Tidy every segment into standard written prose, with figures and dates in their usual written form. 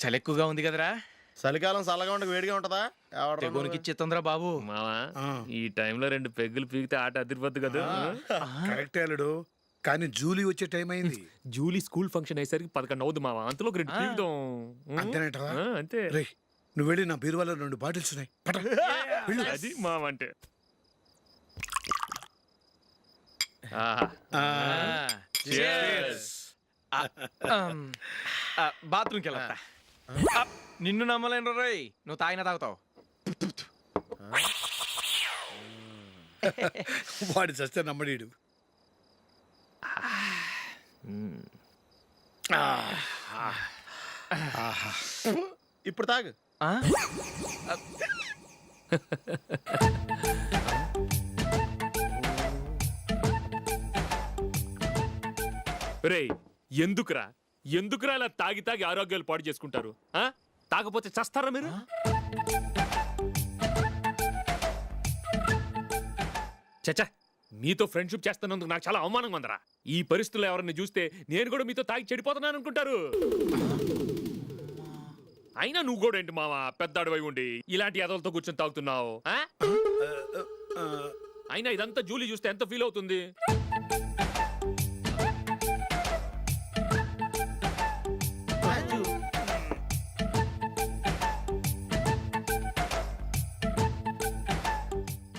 చలి ఎక్కువగా ఉంది కదరా. చలికాలం చల్లగా ఉండక వేడిగా ఉంటదా? తెగోనికి ఇచ్చేతుందిరా బాబు. మావా ఈ టైంలో 2 పెగ్గులు పీకితే ఆట అదిరిపోద్దు కదా. కరెక్టే అల్లుడు, కానీ జూలీ వచ్చే టైం అయింది. జూలీ స్కూల్ ఫంక్షన్ అయ్యేసరికి 11 అవుద్ది మావా, అంతలో 2 పీకుతాం. అంతేనేటవా? అంతే. రే, నువ్వు వెళ్ళి నా బీరువాలో 2 బాటిల్స్ ఉన్నాయి, పట. వెళ్ళు. అది మావా అంటే. బాత్రూమ్కి వెళ్ళా. నిన్ను నమ్మలేను రోయ్, నువ్వు తాగినా తాగుతావు. వాడి చస్తే నమ్మడీడు. ఇప్పుడు తాగు. రేయ్, ఎందుకురా ఇలా తాగి తాగి ఆరోగ్యాలు పాడు చేసుకుంటారు? తాగపోతే చస్తారా మీరు? చచ్చా, మీతో ఫ్రెండ్షిప్ చేస్తున్నందుకు నాకు చాలా అవమానంగా ఉందరా. ఈ పరిస్థితుల్లో ఎవరిని చూస్తే నేను కూడా మీతో తాగి చెడిపోతున్నాను అనుకుంటారు. అయినా నువ్వు కూడా ఏంటి మావా, పెద్ద అడవై ఉండి ఇలాంటి ఎదలతో కూర్చొని తాగుతున్నావు? అయినా ఇదంతా జూలీ చూస్తే ఎంత ఫీల్ అవుతుంది?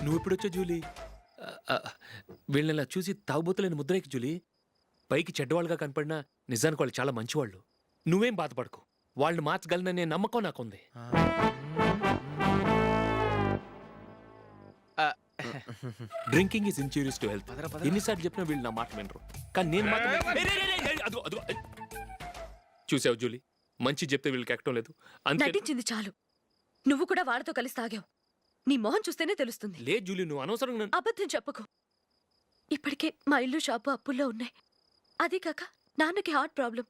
నువ్వు ఎప్పుడొచ్చా జూలీ? వీళ్ళని చూసి తాగుబోతులేని ముద్రేకి జూలీ. పైకి చెడ్డవాళ్ళుగా కనపడినా నిజానికి వాళ్ళు చాలా మంచివాళ్ళు. నువ్వేం బాధపడకు, వాళ్ళని మార్చగలననే నమ్మకం నాకుంది. Drinking is injurious to health. ఎన్నిసార్లు చెప్పినా వీళ్ళు నా మాట వినరు, కానీ నేను మాత్రం. చూసావు జూలీ, మంచి చెప్తే వీళ్ళకి ఎక్కడం లేదు. నటించింది చాలు. నువ్వు కూడా వాళ్ళతో కలిసి తాగావు. నీ మొహం చూస్తేనే తెలుస్తుంది. లే జూలీ, నువ్వు అనవసరంగా అబద్ధం చెప్పకు. ఇప్పటికే మా ఇల్లు షాపు అప్పుల్లో ఉన్నాయి. అదే కాక నాన్నకి హార్ట్ ప్రాబ్లం.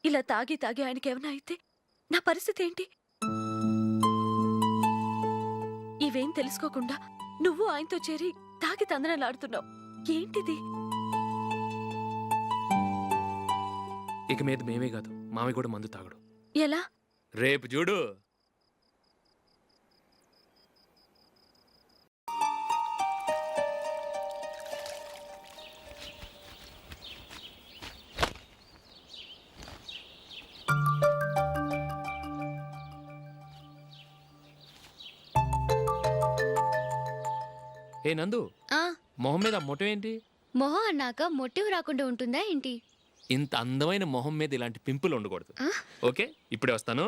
ఇలా తాగి తాగి ఆయనకి ఏమైనా అయితే నా పరిస్థితి ఏంటి? ఇవేం తెలుసుకోకుండా నువ్వు ఆయనతో చేరి తాగి తందనలాడుతున్నావు. ఏంటిది? ఇక మీద మేమే కాదు, మామి కూడా మందు తాగడు. ఎలా? రేపు చూడు. ఏ నందు, మొహం మీద మొట్టం ఏంటి? మొహం అన్నాక మొటివ్ రాకుండా ఉంటుందా ఏంటి? ఇంత అందమైన మొహం మీద ఇలాంటి పింపుల్ ఉండకూడదు. ఓకే, ఇప్పుడే వస్తాను.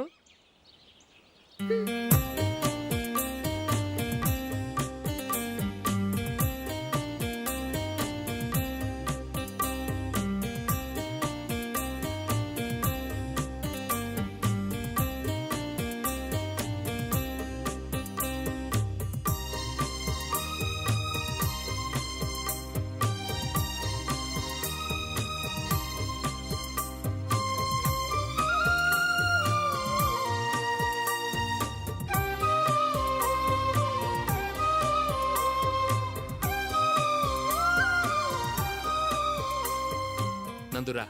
నందురా.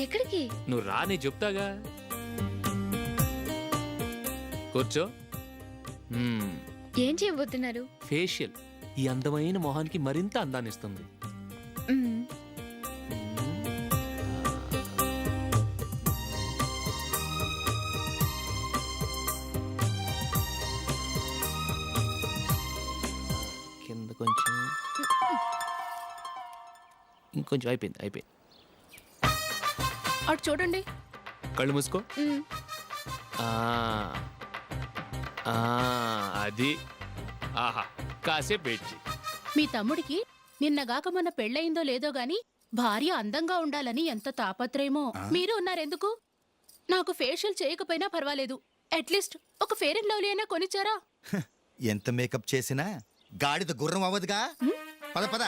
ఎక్కడికి? నువ్వు రా, నేను చెప్తాగా. కూర్చో. ఏం చేయబోతున్నారు? ఫేషియల్. ఈ అందమైన మొహానికి మరింత అందాన్ని ఇస్తుంది. కింద కొంచెం, ఇంకొంచెం. అయిపోయింది. అటు చూడండి. కళ్ళు మూసుకో. అది. ఆహా, కాసేపు వెయిట్ చెయ్యి. మీ తమ్ముడికి నిన్నగాక మొన్న పెళ్ళయిందో లేదో గాని భార్య అందంగా ఉండాలని ఎంత తాపత్రయమో. మీరు ఉన్నారెందుకు? నాకు ఫేషియల్ చేయకపోయినా పర్వాలేదు, అట్లీస్ట్ ఒక ఫేర్ అండ్ లవ్లీ అయినా కొనిచ్చారా? ఎంత మేకప్ చేసినా గాడిద గుర్రం అవ్వదుగా. పద పద.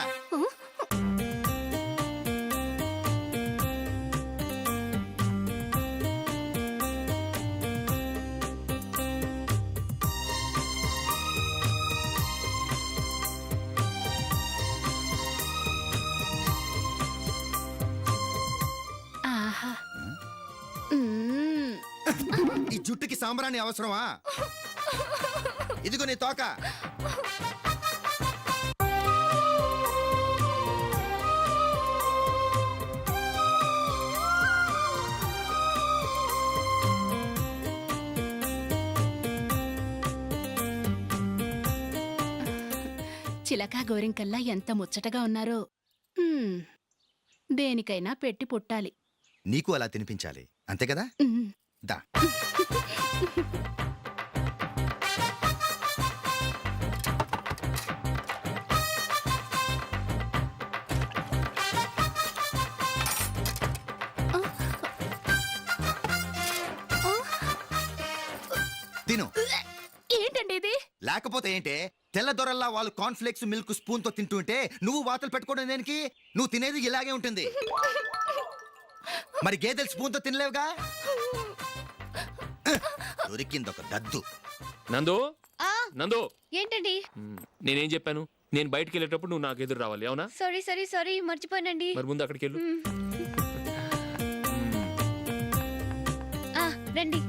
ఈ జుట్టుకి సాంబ్రాణి అవసరమా? ఇదిగో నీ తోక. చిలకా గోరింకల్లా ఎంత ముచ్చటగా ఉన్నారో. హ్మ్. దేనికైనా పెట్టి పుట్టాలి. నీకు అలా తినిపించాలి అంతే కదా? హ్మ్. దా. తిను. ఏంటండి ఇది? లేకపోతే ఏంటే, తెల్లదొరల్లా వాళ్ళు కార్న్ఫ్లేక్స్ మిల్క్ స్పూన్ తో తింటుంటే నువ్వు వాతలు పెట్టుకోవడం దేనికి? నువ్వు తినేది ఇలాగే ఉంటుంది. మరి గేదెలు స్పూన్ తో తినలేవుగా. దొరికింది ఒక దద్దు. నందు ఆ నందు ఏంటండి? నేనేం చెప్పాను? నేను బయటికి వెళ్ళేటప్పుడు నువ్వు నాకు ఎదురు రావాలి, అవునా? సారీ మర్చిపోయానండి. మరి ముందు అక్కడికి వెళ్ళు. ఆ, రండి.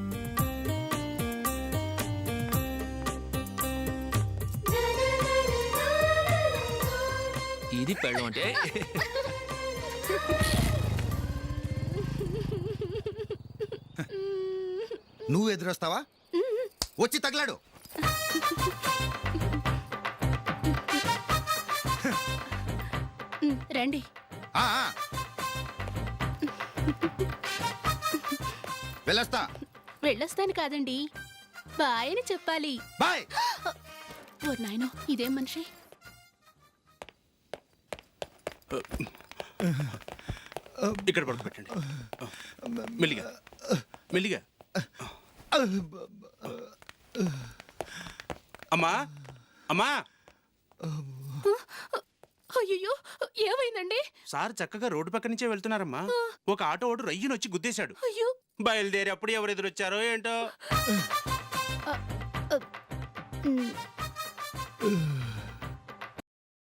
ఇది పెళ్ళం అంటే. నువ్వు ఎదురొస్తావా? వచ్చి తగలాడు. రండి. ఆ, ఆ. వెళ్ళొస్తా. వెళ్ళొస్తాను కాదండి, బాయ్ అని చెప్పాలి. బాయ్. ఓ నాయనో, ఇదేం మనిషి? ఇక్కడ పడుకోబెట్టండి. మెల్లిగా మెల్లిగా. అమ్మా అమ్మా, అయ్యో, ఏమైందండి? సార్ చక్కగా రోడ్డు పక్క నుంచే వెళ్తున్నారమ్మా. ఒక ఆటో ఓడు రయ్యను వచ్చి గుద్దేశాడు. అయ్యో. బయలుదేరి అప్పుడు ఎవరు ఎదురొచ్చారో ఏంటో.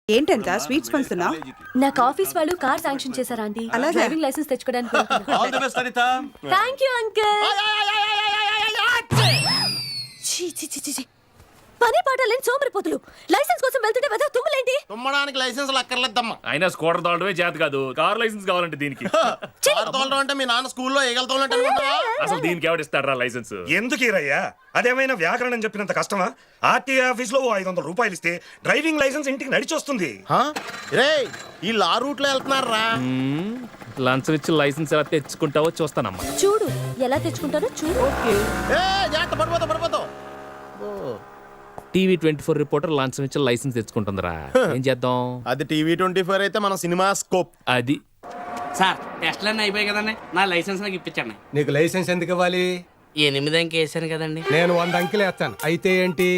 ఏంటంట స్వీట్స్ పంచుతున్నావు? నాకు ఆఫీస్ వాళ్ళు కార్ శాంక్షన్ చేశారా ఆంటీ? అలాగా? డ్రైవింగ్ లైసెన్స్ తెచ్చుకోవడానికి all the best Anitha. Thank you uncle. పని పాట లేని సోమరిపోతులు లైసెన్స్ కోసం వెళ్తుంటే వెదవ తుమ్ములేంటి? తుమ్మడానికి లైసెన్స్ అక్కర్లేదమ్మా. అయినా స్కూటర్ తోలడమే చేత కాదు, కార్ లైసెన్స్ కావాలంటే దీనికి. కారు తోలడం అంటే మీ నాన్న స్కూల్లో ఏగలుతోలంటే అసలు దీనికి ఎవడిస్తారా లైసెన్స్? ఎందుకు ఇరయ్యా? అదేమైనా వ్యాకరణం చెప్పినంత కష్టమా? ఆర్టీఏ ఆఫీస్ లో 500 రూపాయలు ఇస్తే డ్రైవింగ్ లైసెన్స్ ఇంటికి నడిచొస్తుంది. రే వీళ్ళు ఆ రూట్ లో వెళ్తున్నారా? లంచం ఇచ్చి లైసెన్స్ ఎలా తెచ్చుకుంటావో చూస్తానమ్మా. చూడు ఎలా తెచ్చుకుంటారో చూడు. జాగ్రత్త, పడిపోతావు పడిపోతావు. టీవీ 24 రిపోర్టర్ లంచం ఇచ్చి లైసెన్స్ తెచ్చుకుంటుందిరా. ఏం చేద్దాం? అది టీవీ 24 అయితే మన సినిమా స్కోప్. అది సార్ టెస్ట్లన్నీ అయిపోయాయి కదండి, నా లైసెన్స్ నాకు ఇప్పించండి. నీకు లైసెన్స్ ఎందుకు ఇవ్వాలి? 8 అంకె వేసాను కదండి. నేను 100 అంకెలు వేస్తాను. అయితే ఏంటి?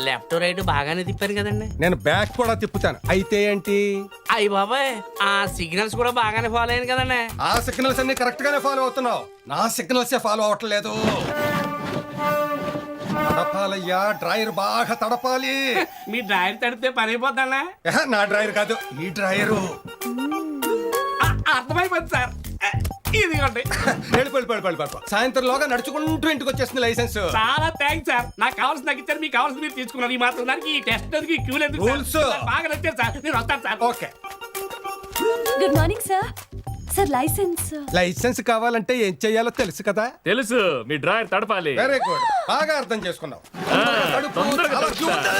లెఫ్ట్ రైట్ బాగానే తిప్పాను కదండి. నేను బ్యాక్ కూడా తిప్పుతాను. అయితే ఏంటి? అయ్యి బాబాయ్, ఆ సిగ్నల్స్ కూడా బాగానే ఫాలో అయ్యాను కదండి. ఆ సిగ్నల్స్ అన్ని కరెక్ట్ గానే ఫాలో అవుతున్నావు. నా సిగ్నల్స్ ఫాలో అవట్లేదు. తడపాలయ్యా, డ్రైవర్ బాగా తడపాలి. మీ డ్రైవర్ తడితే పని అయిపోతానా? నా డ్రైవర్ కాదు, ఈ డ్రైవరు. అర్థమైపోయింది సార్. ఇదిగోండి. సాయంత్రంలోగా నడుచుకుంటూ ఇంటికి వచ్చేస్తుంది లైసెన్స్. చాలా థ్యాంక్స్ సార్. నాకు కావాల్సిన నాకు ఇచ్చారు, మీకు కావాల్సిన మీరు తీసుకున్నారు. ఈ మాత్రం దానికి ఈ టెస్ట్ ఎందుకు, ఈ క్యూలు ఎందుకు? Rules. బాగా నచ్చారు సార్, నేను వస్తాను sir. Okay. Good morning sir. Sir licence. Licence కావాలంటే ఏం చెయ్యాలో తెలుసు కదా? తెలుసు, మీ డ్రైవర్ తడపాలి. వెరీ గుడ్, బాగా అర్థం చేసుకున్నావు. తొందరగా తడుపుతా.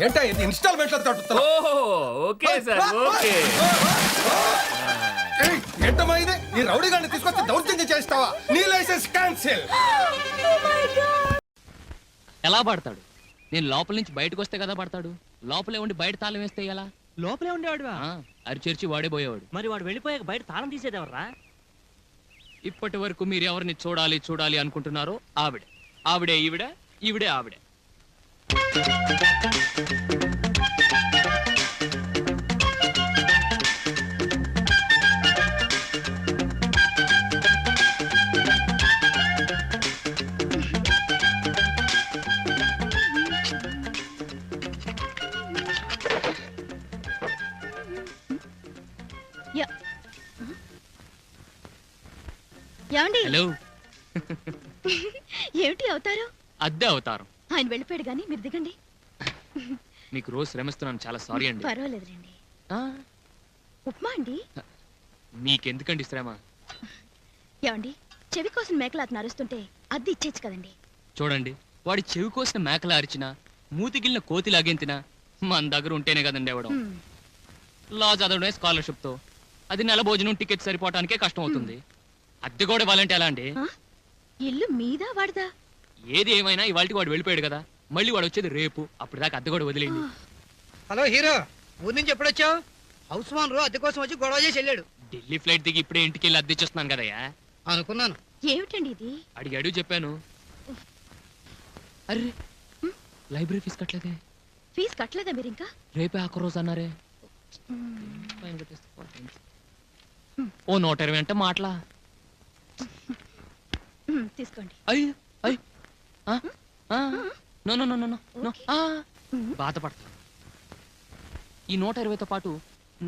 ఏంటా ఇది ఇన్స్టాల్మెంట్ లో తడుపుతావు? ఓహో, ఓకే సార్, ఓకే. ఏంటమ్మా ఇది? ఈ రౌడీ గాడిని తీసుకొచ్చి దౌర్జన్యం చేస్తావా? నీ లైసెన్స్ క్యాన్సిల్. ఎలా పడతాడు? నేను లోపల నుంచి బయటకు వస్తే కదా పడతాడు. లోపలే ఉండి బయట తాళం వేస్తే ఎలా? లోపలే ఉండేవాడువా? అరిచేర్చి వాడే పోయేవాడు. మరి వాడు వెళ్ళిపోయాక బయట తాళం తీసేదేవర్రా? ఇప్పటి వరకు మీరు ఎవరిని చూడాలి చూడాలి అనుకుంటున్నారో ఆవిడే ఈవిడ, ఈవిడే ఆవిడే. ఏమండి హలో ఏమిటి అవుతారు? అద్దె అవతారం. ఆయన వెళ్ళిపోయాడు గాని మీరు దిగండి. మీకు రోజు శ్రమిస్తున్నాను, చాలా సారీ అండి. పర్వాలేదులేండి. ఆ, ఉప్మా అండి. మీకెందుకండి శ్రమ? ఏమండి చెవి కోసం మేకలు అతను అరుస్తుంటే అద్దె ఇచ్చేచ్చు కదండి. చూడండి, వాడి చెవి కోసిన మేకలా అరిచినా మూతిగిలిన కోతి లాగెంతినా మన దగ్గర ఉంటేనే కదండి ఇవ్వడం. హ్మ్. లా చదవడమే స్కాలర్షిప్ తో, అది నెల భోజనం టికెట్ సరిపోవటానికే కష్టం అవుతుంది. అద్దె కూడా ఇవ్వాలంటే ఎలా అండి? ఆ? ఇల్లు మీదా వాడదా? ఏది ఏమైనా ఇవాళకి వాడు వెళ్ళిపోయాడు కదా, మళ్ళీ వాడు వచ్చేది రేపు. అప్పుడు దాకా అద్దె కూడా వదిలేండి. హలో హీరో, ఊరి నుంచి ఎప్పుడొచ్చావు? హౌస్ ఓనర్ అద్దె కోసం వచ్చి గొడవ చేసి వెళ్ళాడు. ఢిల్లీ ఫ్లైట్ దిగి ఇప్పుడే ఇంటికి వెళ్ళి అద్దె ఇచ్చేస్తున్నాను కదయ్యా. అనుకున్నాను. ఏమిటండి ఇది? అడిగాడు, చెప్పాను. అరే, లైబ్రరీ ఫీజు కట్టలేదే. ఫీజు కట్టలేదా మీరు ఇంకా? రేపే ఆఖరి రోజు అన్నారే. ఫైన్ కట్టేస్తే ఓ 120 అంటే మాటలా. తీసుకోండి. అయ్యి అయ్యి no no no no no. బాధపడతా. ఈ 120తో పాటు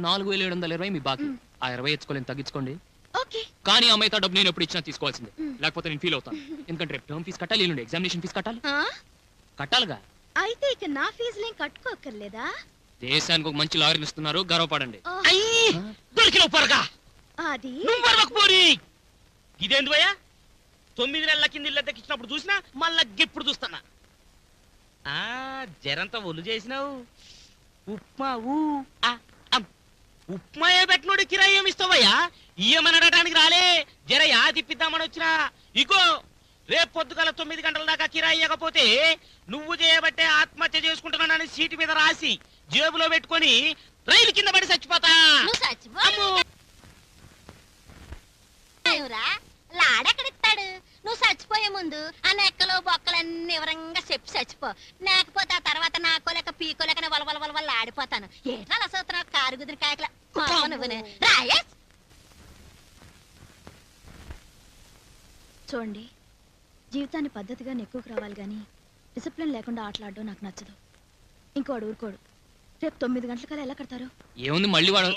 4720 మీ బాకీ. ఆ 20 ఇచ్చుకోలేని తగ్గించుకోండి. ఓకే. కానీ అమ్మాయితో డబ్బు నేను ఎప్పుడు ఇచ్చినా తీసుకోవాల్సిందే, లేకపోతే నేను ఫీల్ అవుతాను. ఎందుకంటే రేపు టర్మ్ ఫీజు కట్టాలి, ఎల్లుండి ఎగ్జామినేషన్ ఫీజు కట్టాలి. కట్టాలిగా. అయితే ఇక నా ఫీజులేం కట్టుకోక్కర్లేదా? దేశానికి ఒక మంచి లాయర్లు ఇస్తున్నారు, గర్వపడండి. దొరికిన పొరగా అది ఇదేంది భయ్యా? 9 నెలల కింద ఇల్లు దక్కించినప్పుడు చూసినా మళ్ళా ఇప్పుడు చూస్తున్నా. జరంతా ఒళ్ళు చేసినావు. ఉప్మా ఉప్మా ఏ పెట్టినోడు కిరాయి ఏమి ఇస్తావయ్యా? ఇయ్యమని అడగడానికి రాలే, జర యా తిప్పిద్దామని వచ్చినా. ఇగో రేపు పొద్దుగల 9 గంటల దాకా కిరాయి ఇవ్వకపోతే నువ్వు చేయబట్టే ఆత్మహత్య చేసుకుంటున్నానని సీటు మీద రాసి జేబులో పెట్టుకొని రైలు కింద పడి చచ్చిపోతా. అమ్మో! లాడెక్కడిస్తాడు? నువ్వు చచ్చిపోయే ముందు ఆ నెక్కలు బొక్కలన్నీ వివరంగా చెప్పి చచ్చిపో, లేకపోతే ఆ తర్వాత నాకోలేక పీకోలేక వలవల ఆడిపోతాను. ఏట్లా అసలు కారు కుదిరి కాయకల రాయేష్. చూడండి, జీవితాన్ని పద్ధతిగా నెక్కుకు రావాలి గాని డిసిప్లిన్ లేకుండా ఆటలాడడం నాకు నచ్చదు. ఇంకోడు ఊరుకోడు. రేపు 9 గంటలకల్లా ఎలా కడతారు? ఏముంది మళ్ళీ వాడు.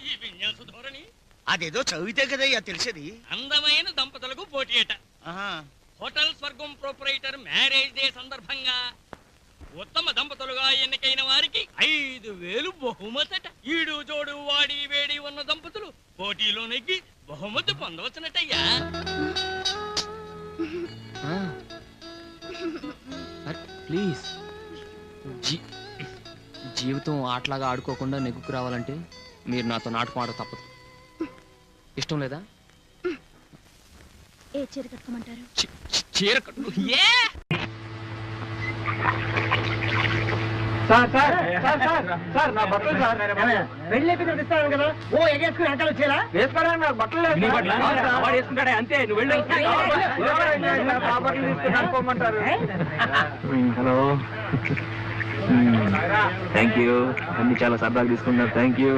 ఈ విన్యాస ధోరణి అదేదో చదివితే కదయ్యా తెలిసేది. అందమైన దంపతులకు పోటీ అట. హోటల్ స్వర్గం ప్రొపరైటర్ మ్యారేజ్ డే సందర్భంగా ఉత్తమ దంపతులుగా ఎన్నికైన వారికి 5000 బహుమతట. ఈడు జోడు వాడి వేడి ఉన్న దంపతులు పోటీలో నెగ్గి బహుమతి పొందవచ్చునటయ్యా. ప్లీజ్, జీవితం ఆటలాగా ఆడుకోకుండా నెగ్గుకు రావాలంటే మీరు నాతో నాటకం ఆడ తప్పదు. ఇష్టం లేదా? ఏ చీర కట్టుకోమంటారు? చీర కట్టు. ఏ హలో, థ్యాంక్ యూ. అన్ని చాలా సరదాగా తీసుకున్నారు. Thank you.